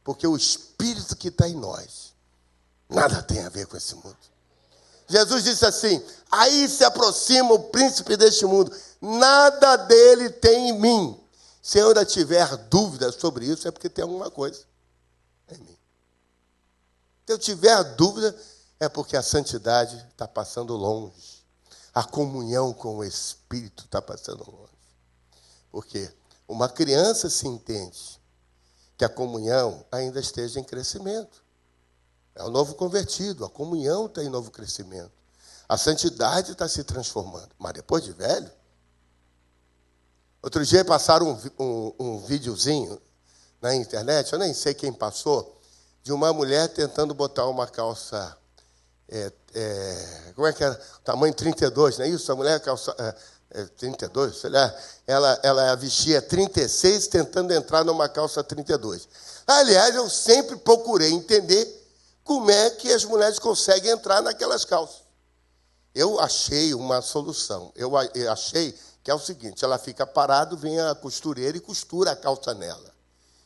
Porque o Espírito que está em nós nada tem a ver com esse mundo. Jesus disse assim, aí se aproxima o príncipe deste mundo, nada dele tem em mim. Se eu ainda tiver dúvida sobre isso, é porque tem alguma coisa em mim. Se eu tiver dúvida, é porque a santidade está passando longe. A comunhão com o Espírito está passando longe. Porque uma criança se entende que a comunhão ainda esteja em crescimento. É o novo convertido, a comunhão está em novo crescimento. A santidade está se transformando. Mas depois de velho... Outro dia passaram um videozinho na internet, eu nem sei quem passou, de uma mulher tentando botar uma calça... como é que era? Tamanho 32, não é isso? A mulher calça... 32, sei lá, ela vestia 36 tentando entrar numa calça 32. Aliás, eu sempre procurei entender como é que as mulheres conseguem entrar naquelas calças. Eu achei uma solução. Eu achei que é o seguinte, ela fica parada, vem a costureira e costura a calça nela.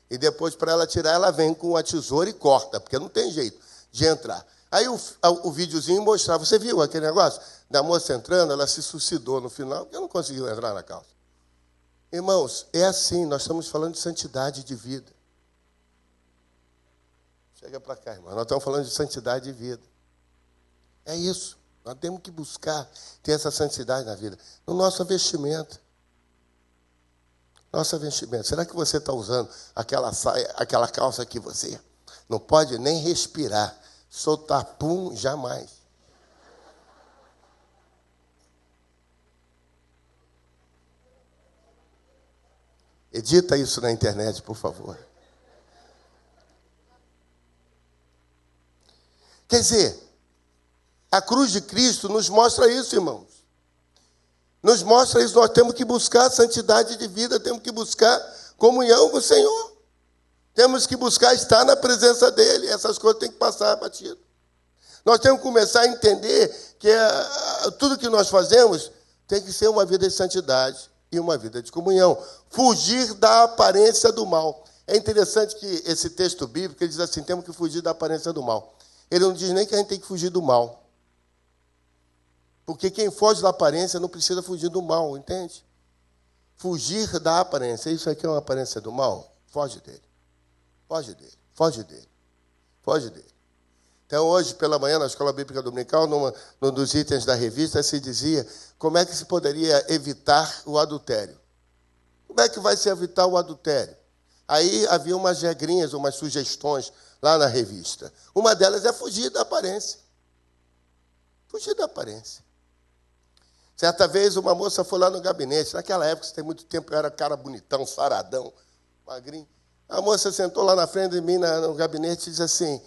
E depois, para ela tirar, ela vem com a tesoura e corta, porque não tem jeito de entrar. Aí o videozinho mostrava, você viu aquele negócio? Da moça entrando, ela se suicidou no final, porque não conseguiu entrar na calça. Irmãos, é assim, nós estamos falando de santidade de vida. Chega para cá, irmão. Nós estamos falando de santidade de vida. É isso. Nós temos que buscar ter essa santidade na vida. No nosso vestimento. Nossa vestimenta. Será que você está usando aquela saia, aquela calça que você não pode nem respirar? Soltar pum, jamais. Edita isso na internet, por favor. Quer dizer, a cruz de Cristo nos mostra isso, irmãos. Nos mostra isso. Nós temos que buscar santidade de vida, temos que buscar comunhão com o Senhor. Temos que buscar estar na presença dEle. Essas coisas têm que passar batido. Nós temos que começar a entender que tudo que nós fazemos tem que ser uma vida de santidade e uma vida de comunhão. Fugir da aparência do mal. É interessante que esse texto bíblico, ele diz assim, temos que fugir da aparência do mal. Ele não diz nem que a gente tem que fugir do mal. Porque quem foge da aparência não precisa fugir do mal, entende? Fugir da aparência. Isso aqui é uma aparência do mal? Foge dele. Foge dele. Foge dele. Foge dele. Então, hoje, pela manhã, na Escola Bíblica Dominical, num dos itens da revista, se dizia como é que se poderia evitar o adultério. Como é que vai se evitar o adultério? Aí havia umas regrinhas, umas sugestões lá na revista. Uma delas é fugir da aparência. Fugir da aparência. Certa vez, uma moça foi lá no gabinete. Naquela época, se tem muito tempo, eu era cara bonitão, saradão, magrinho. A moça sentou lá na frente de mim no gabinete e disse assim,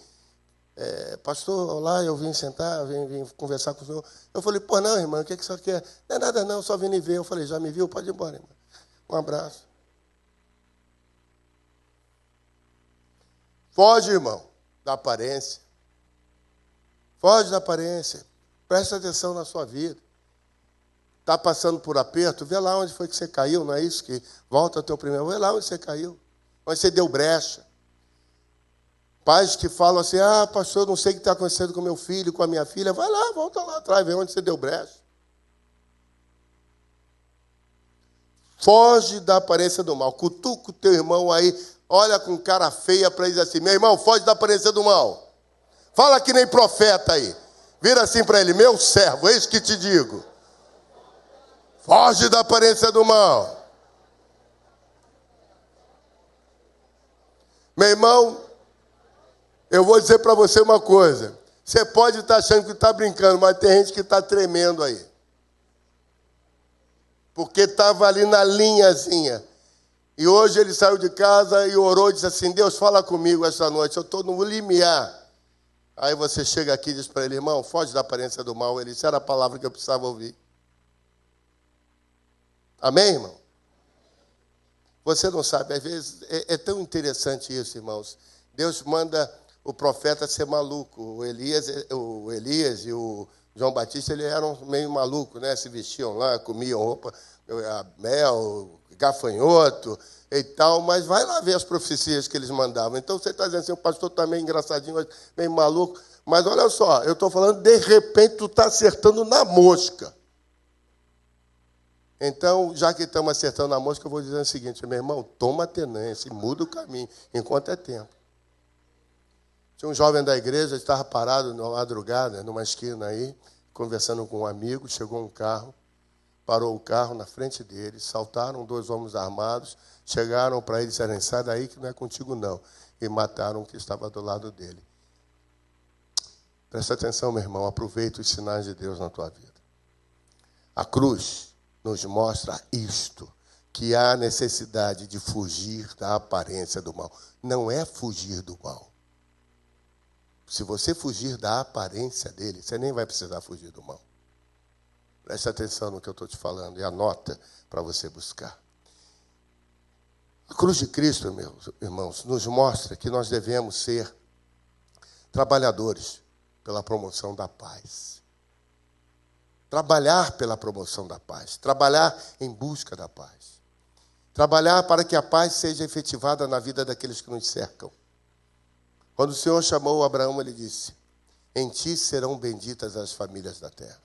pastor, olá, eu vim sentar, vim conversar com o senhor. Eu falei, pô, não, irmã, o que o senhor quer? Não é nada não, só vim lhe ver. Eu falei, já me viu? Pode ir embora, irmã. Um abraço. Foge, irmão, da aparência. Foge da aparência. Presta atenção na sua vida. Está passando por aperto, vê lá onde foi que você caiu, não é isso? Que volta ao teu primeiro. Vê lá onde você caiu. Onde você deu brecha. Pais que falam assim, pastor, eu não sei o que está acontecendo com meu filho, com a minha filha. Vai lá, volta lá atrás, vê onde você deu brecha. Foge da aparência do mal. Cutuca o teu irmão aí, olha com cara feia para ele dizer assim, meu irmão, foge da aparência do mal. Fala que nem profeta aí. Vira assim para ele, meu servo, eis que te digo. Foge da aparência do mal. Meu irmão, eu vou dizer para você uma coisa. Você pode estar achando que está brincando, mas tem gente que está tremendo aí. Porque estava ali na linhazinha. E hoje ele saiu de casa e orou e disse assim, Deus, fala comigo esta noite, eu estou no limiar. Aí você chega aqui e diz para ele, irmão, foge da aparência do mal. Ele disse, era a palavra que eu precisava ouvir. Amém, irmão? Você não sabe, às vezes, é tão interessante isso, irmãos. Deus manda o profeta ser maluco. O Elias e o João Batista, eles eram meio malucos, né? Se vestiam lá, comiam roupa, mel, gafanhoto e tal. Mas vai lá ver as profecias que eles mandavam. Então, você está dizendo assim, o pastor está meio engraçadinho, meio maluco. Mas olha só, eu estou falando, de repente, tu está acertando na mosca. Então, já que estamos acertando na mosca, eu vou dizer o seguinte, meu irmão, toma tenência e muda o caminho, enquanto é tempo. Tinha um jovem da igreja, estava parado na madrugada, numa esquina aí, conversando com um amigo, chegou um carro, parou o carro na frente dele, saltaram 2 homens armados, chegaram para ele e disseram, sai daí que não é contigo não, e mataram o que estava do lado dele. Presta atenção, meu irmão, aproveita os sinais de Deus na tua vida. A cruz nos mostra isto, que há necessidade de fugir da aparência do mal. Não é fugir do mal. Se você fugir da aparência dele, você nem vai precisar fugir do mal. Preste atenção no que eu estou te falando e anota para você buscar. A cruz de Cristo, meus irmãos, nos mostra que nós devemos ser trabalhadores pela promoção da paz. Trabalhar pela promoção da paz. Trabalhar em busca da paz. Trabalhar para que a paz seja efetivada na vida daqueles que nos cercam. Quando o Senhor chamou Abraão, ele disse, em ti serão benditas as famílias da terra.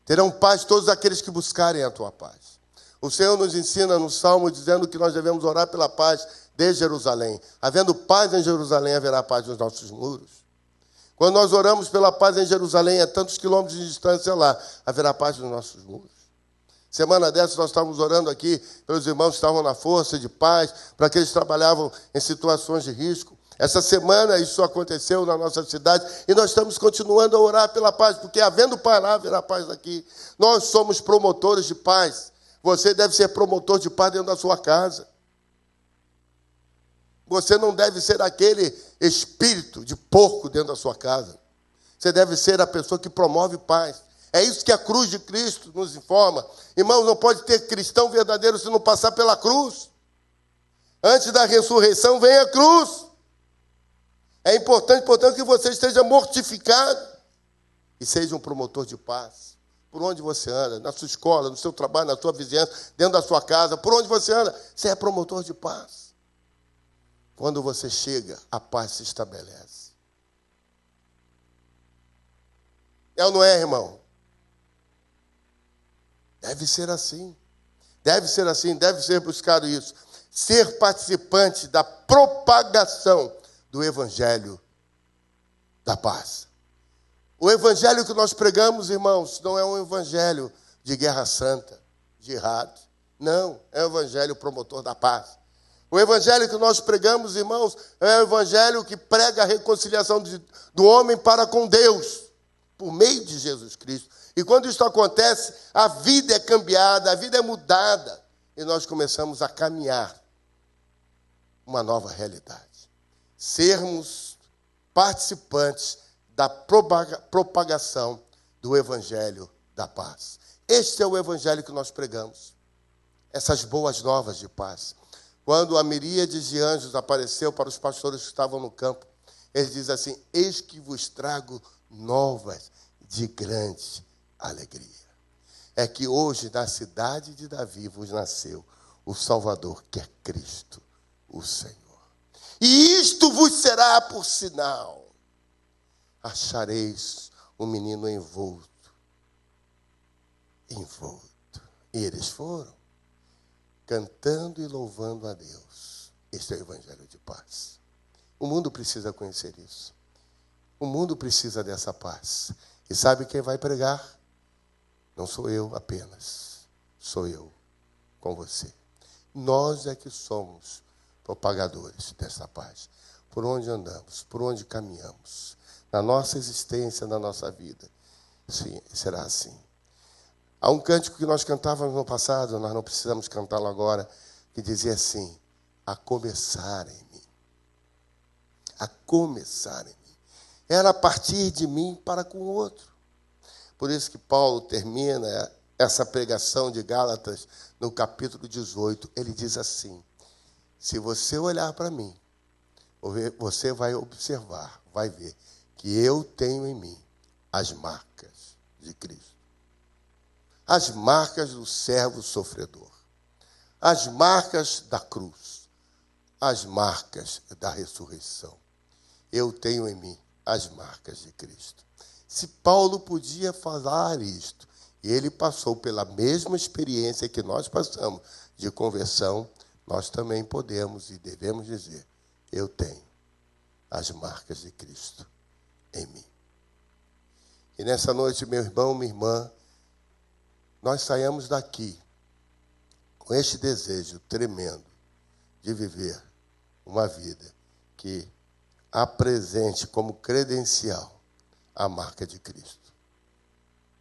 Terão paz todos aqueles que buscarem a tua paz. O Senhor nos ensina no Salmo dizendo que nós devemos orar pela paz de Jerusalém. Havendo paz em Jerusalém, haverá paz nos nossos muros. Quando nós oramos pela paz em Jerusalém, a tantos quilômetros de distância lá, haverá paz nos nossos muros. Semana dessa nós estávamos orando aqui pelos irmãos que estavam na força de paz, para que eles trabalhavam em situações de risco. Essa semana isso aconteceu na nossa cidade e nós estamos continuando a orar pela paz, porque havendo paz lá, haverá paz aqui. Nós somos promotores de paz. Você deve ser promotor de paz dentro da sua casa. Você não deve ser aquele espírito de porco dentro da sua casa. Você deve ser a pessoa que promove paz. É isso que a cruz de Cristo nos informa. Irmãos, não pode ter cristão verdadeiro se não passar pela cruz. Antes da ressurreição vem a cruz. É importante, portanto, que você esteja mortificado e seja um promotor de paz. por onde você anda, na sua escola, no seu trabalho, na sua vizinhança, dentro da sua casa, por onde você anda, você é promotor de paz. Quando você chega, a paz se estabelece. É ou não é, irmão? Deve ser assim. Deve ser assim, deve ser buscado isso. Ser participante da propagação do Evangelho da paz. O Evangelho que nós pregamos, irmãos, não é um Evangelho de guerra santa, de jihad. Não, é um Evangelho promotor da paz. O Evangelho que nós pregamos, irmãos, é o Evangelho que prega a reconciliação do homem para com Deus, por meio de Jesus Cristo. E quando isso acontece, a vida é cambiada, a vida é mudada. E nós começamos a caminhar uma nova realidade. Sermos participantes da propagação do Evangelho da paz. Este é o Evangelho que nós pregamos. Essas boas novas de paz. Quando a miríade de anjos apareceu para os pastores que estavam no campo, ele diz assim: eis que vos trago novas de grande alegria. É que hoje na cidade de Davi vos nasceu o Salvador, que é Cristo, o Senhor. E isto vos será por sinal: achareis um menino envolto. E eles foram cantando e louvando a Deus. Este é o Evangelho de paz. O mundo precisa conhecer isso. O mundo precisa dessa paz. E sabe quem vai pregar? Não sou eu apenas. Sou eu com você. Nós é que somos propagadores dessa paz. Por onde andamos, por onde caminhamos, na nossa existência, na nossa vida. Sim, será assim. Há um cântico que nós cantávamos no passado, nós não precisamos cantá-lo agora, que dizia assim: a começar em mim. A começar em mim. Era a partir de mim para com o outro. Por isso que Paulo termina essa pregação de Gálatas no capítulo 18. Ele diz assim: se você olhar para mim, você vai observar, vai ver que eu tenho em mim as marcas de Cristo. As marcas do servo sofredor. As marcas da cruz. As marcas da ressurreição. Eu tenho em mim as marcas de Cristo. Se Paulo podia falar isto, e ele passou pela mesma experiência que nós passamos de conversão, nós também podemos e devemos dizer: eu tenho as marcas de Cristo em mim. E nessa noite, meu irmão, minha irmã, nós saímos daqui com este desejo tremendo de viver uma vida que apresente como credencial a marca de Cristo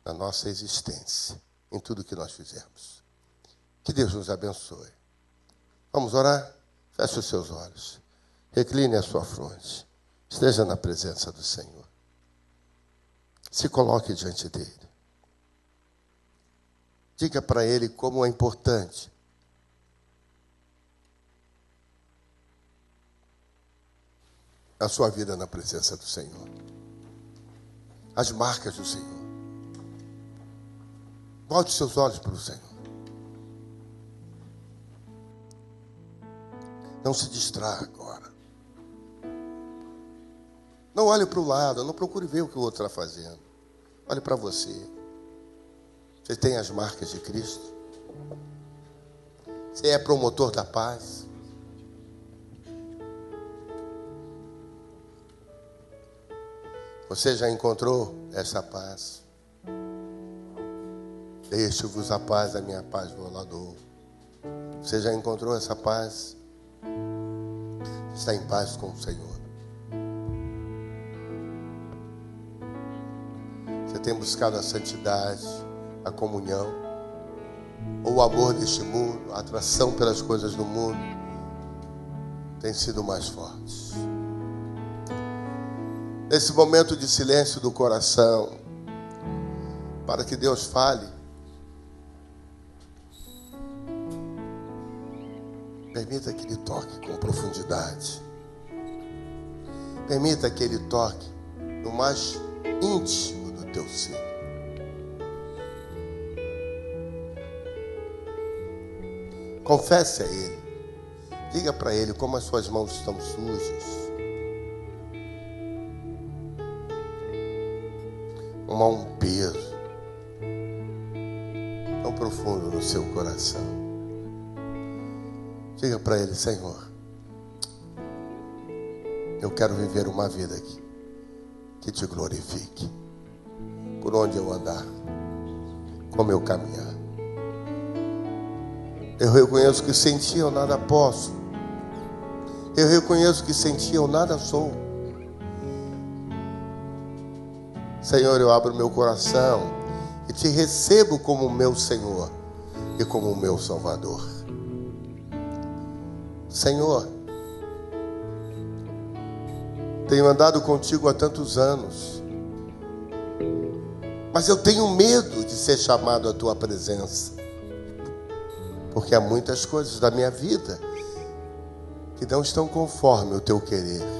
na nossa existência, em tudo que nós fizemos. Que Deus nos abençoe. Vamos orar? Feche os seus olhos. Recline a sua fronte. Esteja na presença do Senhor. Se coloque diante dele. Diga para ele como é importante a sua vida na presença do Senhor. As marcas do Senhor. Volte seus olhos para o Senhor. Não se distraia agora. Não olhe para o lado, não procure ver o que o outro está fazendo. Olhe para você. Você tem as marcas de Cristo? Você é promotor da paz? Você já encontrou essa paz? Deixo-vos a paz, a minha paz vos dou. Você já encontrou essa paz? Está em paz com o Senhor? Você tem buscado a santidade, a comunhão, ou o amor deste mundo, a atração pelas coisas do mundo, tem sido mais forte. Nesse momento de silêncio do coração, para que Deus fale, permita que Ele toque com profundidade. Permita que Ele toque no mais íntimo do teu ser. Confesse a Ele. Diga para Ele como as suas mãos estão sujas. Um peso tão profundo no seu coração. Diga para Ele: Senhor, eu quero viver uma vida que te glorifique. Por onde eu andar, como eu caminhar. Eu reconheço que sem ti eu nada posso. Eu reconheço que sem ti eu nada sou. Senhor, eu abro meu coração e te recebo como meu Senhor e como meu Salvador. Senhor, tenho andado contigo há tantos anos, mas eu tenho medo de ser chamado à tua presença, porque há muitas coisas da minha vida que não estão conforme o teu querer.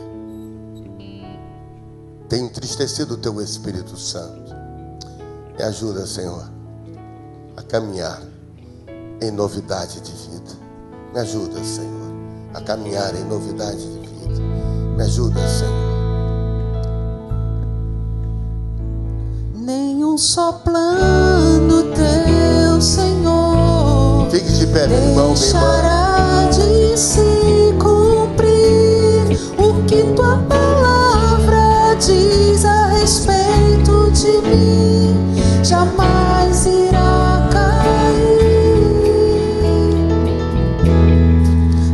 Tenho entristecido o teu Espírito Santo. Me ajuda, Senhor, a caminhar em novidade de vida. Me ajuda, Senhor, a caminhar em novidade de vida. Me ajuda, Senhor. Nenhum só plano teu, Senhor, fique de pé, meu irmão, deixará de se cumprir o que tua palavra diz a respeito de mim. Jamais irá cair.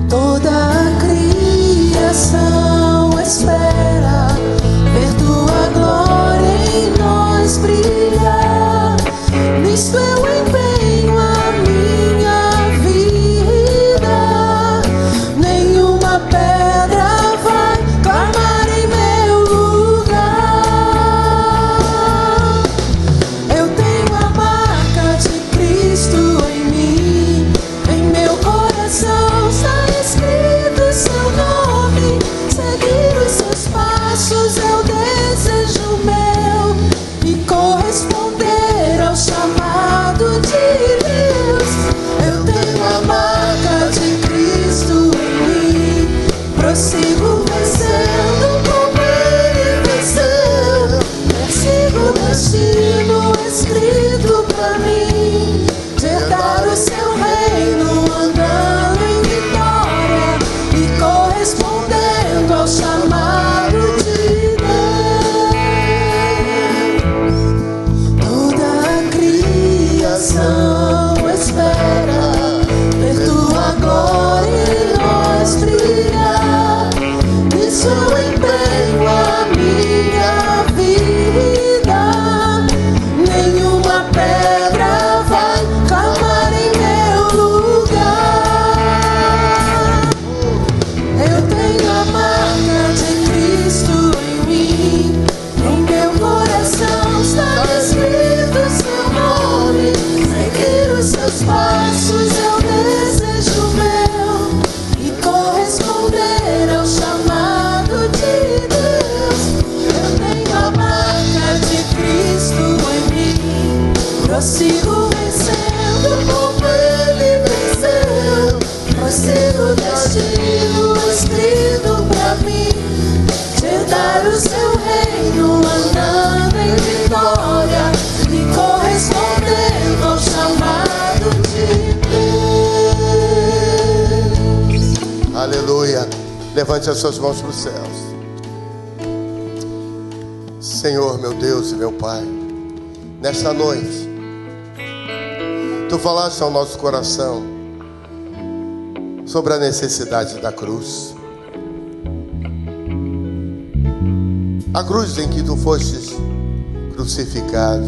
Toda a criação espera ver tua glória em nós brilhar. Nisto eu empenho a minha vida. Nenhuma pedra vai clamar em meu lugar. Eu tenho a marca de Cristo em mim. Em meu coração está escrito seu nome. Seguir os seus passos é o desejo meu, e corresponder ao chamado de Deus. Eu tenho a marca de Cristo em mim. Prossigo vencendo como Ele venceu. Persigo o destino escrito pra mim, de herdar o seu reino, andando em vitória e correspondendo ao chamado de Deus. Toda a criação espera ver tua glória em nós brilhar. Nisso eu empenho a minha vida. Nenhuma pedra vai clamar em meu lugar. Eu tenho a marca de Cristo em mim. Em meu coração está escrito seu nome. Seguir os seus passos é o desejo meu, e corresponder ao chamado de Deus. Eu tenho a marca de Cristo em mim. Prossigo vencendo como Ele venceu. Prossigo o destino escrito pra mim, de herdar o seu reino, andando em vitória e correspondendo ao chamado de Deus. Aleluia. Levante as suas mãos para os céus. Senhor, meu Deus e meu Pai, nesta noite Tu falaste ao nosso coração sobre a necessidade da cruz. A cruz em que Tu fostes crucificado.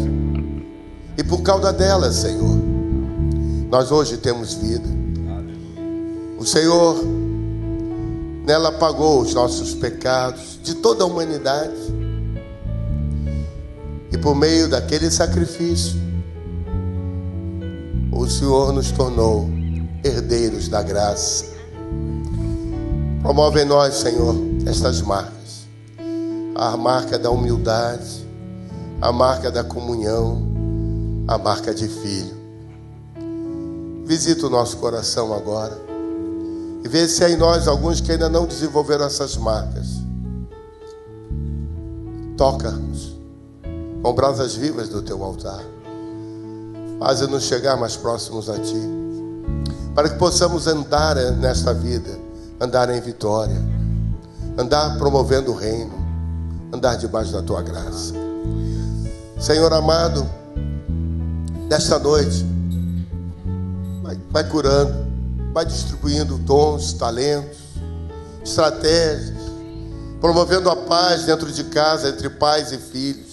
E por causa dela, Senhor, nós hoje temos vida. O Senhor nela pagou os nossos pecados de toda a humanidade. E por meio daquele sacrifício, o Senhor nos tornou herdeiros da graça. Promove em nós, Senhor, estas marcas. A marca da humildade, a marca da comunhão, a marca de filho. visita o nosso coração agora. E vê se há em nós alguns que ainda não desenvolveram essas marcas. Toca-nos com brasas vivas do teu altar. Faz-nos chegar mais próximos a ti, para que possamos andar nesta vida, andar em vitória, andar promovendo o reino, andar debaixo da tua graça. Senhor amado, nesta noite, vai curando, vai distribuindo dons, talentos, estratégias, promovendo a paz dentro de casa, entre pais e filhos,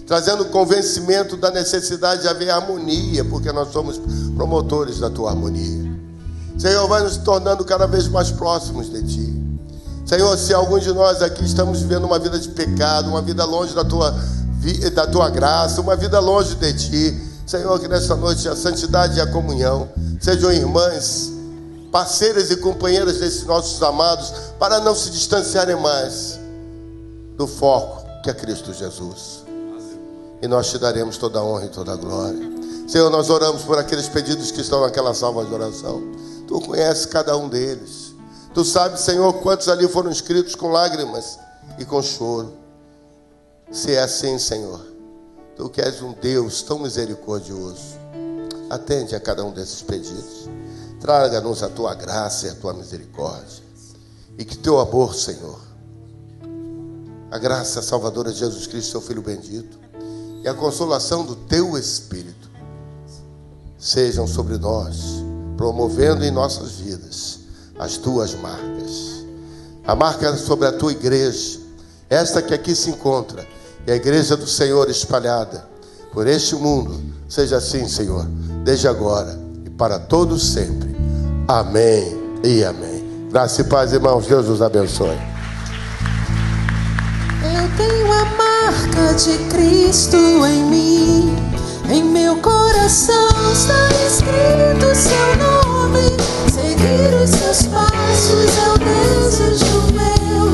trazendo convencimento da necessidade de haver harmonia, porque nós somos promotores da tua harmonia. Senhor, vai nos tornando cada vez mais próximos de ti. Senhor, se alguns de nós aqui estamos vivendo uma vida de pecado, uma vida longe da tua graça, uma vida longe de ti, Senhor, que nesta noite a santidade e a comunhão sejam irmãs, parceiras e companheiras desses nossos amados, para não se distanciarem mais do foco que é Cristo Jesus. E nós te daremos toda a honra e toda a glória. Senhor, nós oramos por aqueles pedidos que estão naquela salva de oração. Tu conheces cada um deles. Tu sabes, Senhor, quantos ali foram inscritos com lágrimas e com choro. Se é assim, Senhor, Tu que és um Deus tão misericordioso, atende a cada um desses pedidos. Traga-nos a Tua graça e a Tua misericórdia. E que Teu amor, Senhor, a graça salvadora de Jesus Cristo, Seu Filho bendito, e a consolação do Teu Espírito sejam sobre nós, promovendo em nossas vidas as Tuas marcas. A marca sobre a Tua igreja, esta que aqui se encontra, e a igreja do Senhor espalhada por este mundo. Seja assim, Senhor, desde agora e para todos sempre. Amém e amém. Graça e paz, irmãos. Deus os abençoe. Eu tenho a marca de Cristo em mim. Em meu coração está escrito seu nome. Seguir os seus passos é o desejo meu,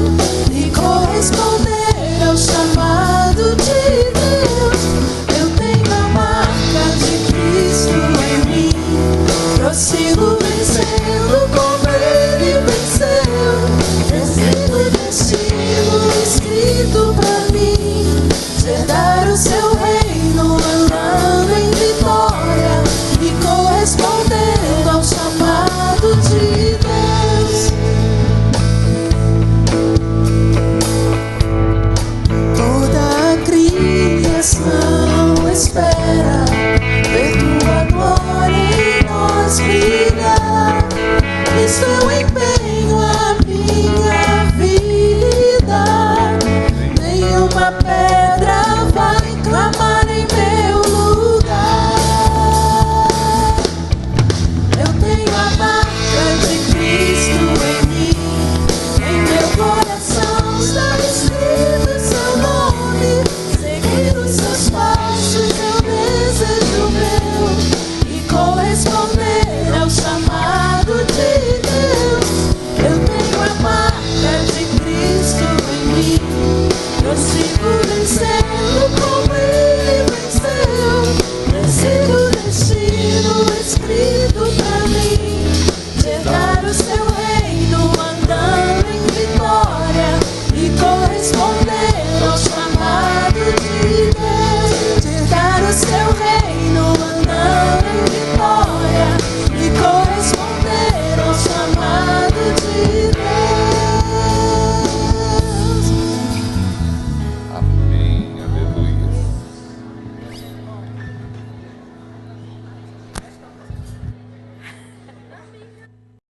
e corresponder ao chamado de Deus. Eu tenho a marca de Cristo em mim. Prossigo vencendo como Ele venceu. Vencendo o destino escrito pra mim. Herdar o seu reino, andando em vitória e correspondendo ao chamado de Deus. Toda a criação espera